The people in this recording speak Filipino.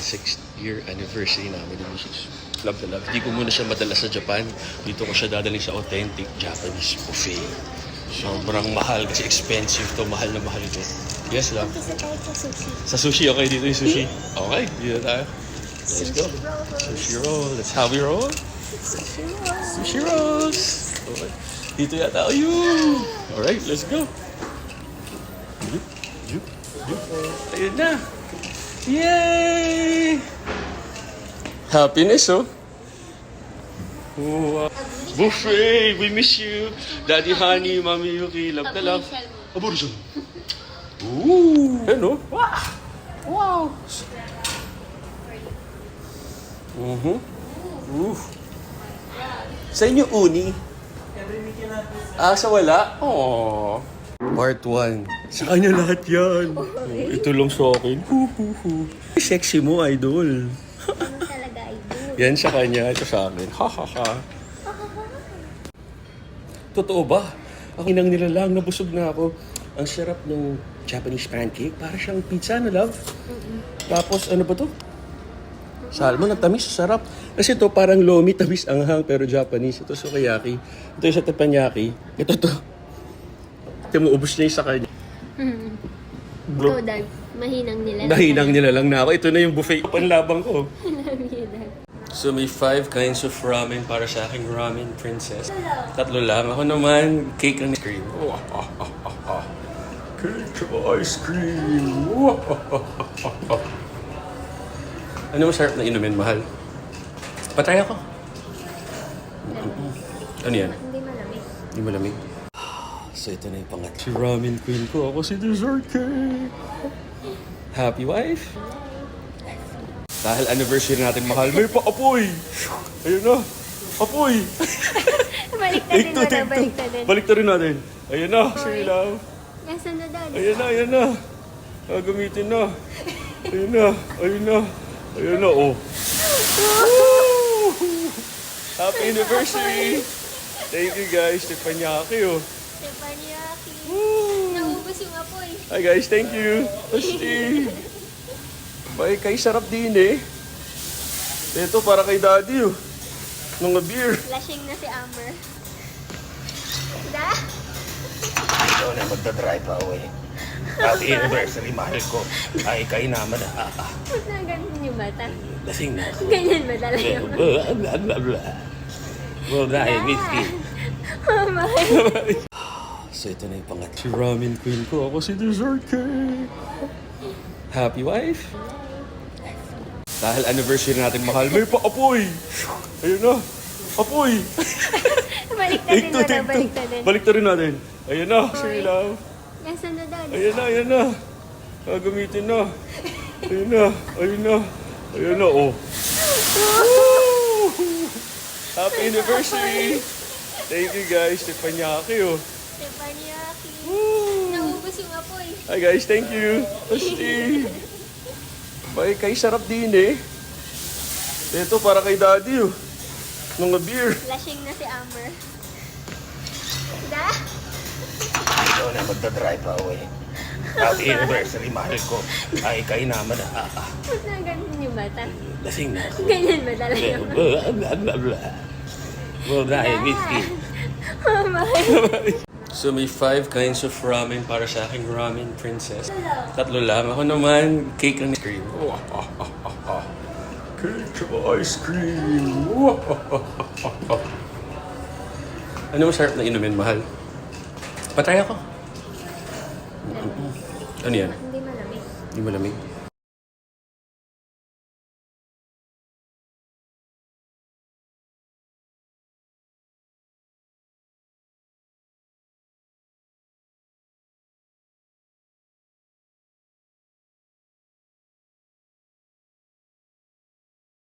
6th year anniversary namin ni Mrs. Love na love. Hindi ko muna siya madala sa Japan. Dito ko siya dadaling sa authentic Japanese buffet. Sobrang mahal kasi expensive to. Mahal na mahal ito. Yes, love. Isa tayo sa sushi. Sa sushi, okay? Dito yung sushi. Okay, dito tayo. Let's go. Sushi roll. That's how we roll. Sushi roll. Sushi rolls. Okay. Dito yata. Ayun. Alright, let's go. Yup, yup, yup. Ayun na. Yay! Happiness, oh. Wow. Buffet! We miss you. Daddy Honey, Mami Yuki. Love na love. Abortion. Ooh! Ano? Wow! Wow! Sa inyo, uni? Sa wala? Aww. Part 1. Sa kanya lahat yan. Ito lang sa akin. Sexy mo, idol. Ano talaga, idol? Yan sa kanya, ito sa akin. Ha ha ha. Totoo ba? Ang inang nila lang, nabusog na ako. Ang sarap ng Japanese pancake. Para siyang pizza na, love. Tapos, ano ba to? Salmon, ang tamis, sarap. Kasi ito parang lomi, tamis, anghang, pero Japanese. Ito sukiyaki. Ito yung sa teppanyaki. Ito to. Ito mo, ubus na yung sa kanya. Ikaw, Dad. Mahinang nila. Nahinang nila lang na ako. Ito na yung buffet. Panlabang ko. Love you, Dad. So may 5 kinds of ramen para sa aking ramen princess. 3 lang. Ako naman, cake and cream. Cake ice cream. Ano masarap na inumin, mahal? Patay ako. Ano yan? Hindi malamig. Hindi malamig. So ito na yung pangat. Si ramen queen ko. Ako si dessert cake. Happy wife? Dahil anniversary natin, mahal, may pa-apoy! Ayun na! Apoy! Baliktad din na, baliktad din. Balik rin natin. Ayun na, sige love. Nasaan na, Dad? Ayun na, ayun na. Gamitin na. Ayun na, ayun na. Ayun na, oh. Woo! Happy anniversary! Thank you guys, Teppanyaki, oh. Teppanyaki. Woo! Naubos yung apoy. Hi guys, thank you. Asti. Bay, kay sarap din eh. Ito para kay daddy, oh. Mga beer. Lashing na si Amber. Da? Ikaw na magdadrive away. Happy anniversary, mahal ko. Ay, kayo naman na. Ba't na ganun yung mata? Lasing na ako. Ganyan ba talaga? Blah, blah, blah. Well, dahil whiskey. So ito na yung pangat. Si ramen queen ko. Ako si dessert cake. Happy wife? Dahil anniversary natin, mahal, may pa-apoy! Ayun na! Apoy! Baliktad din na, baliktad din. Balik rin natin. Ayun na, sige love. Nasaan na, Dad? Ayun na, ayun na. Gamitin na. Ayun na, ayun na. Ayun na, oh. Woo! Happy anniversary! Thank you guys, Teppanyaki, oh. Teppanyaki. Woo! Naubos yung apoy. Hi guys, thank you. Asti. Bay, kay sarap din eh. Ito para kay daddy, oh. Mga beer. Lashing na si Amber. Da? Ikaw na magdadrive away. Happy anniversary, mahal ko. Ay, kayo naman na. Ba't na ganun yung mata? Lasing na ako. Ganyan ba talaga? Blah, blah, blah, blah. Well, dahil whiskey. So may 5 kinds of ramen para sa aking ramen princess. 3 lang. Ako naman, cake and cream. Cake ice cream. Ano masarap na inumin, mahal? Patay ako. Ano yan? Hindi malamig. Hindi malamig.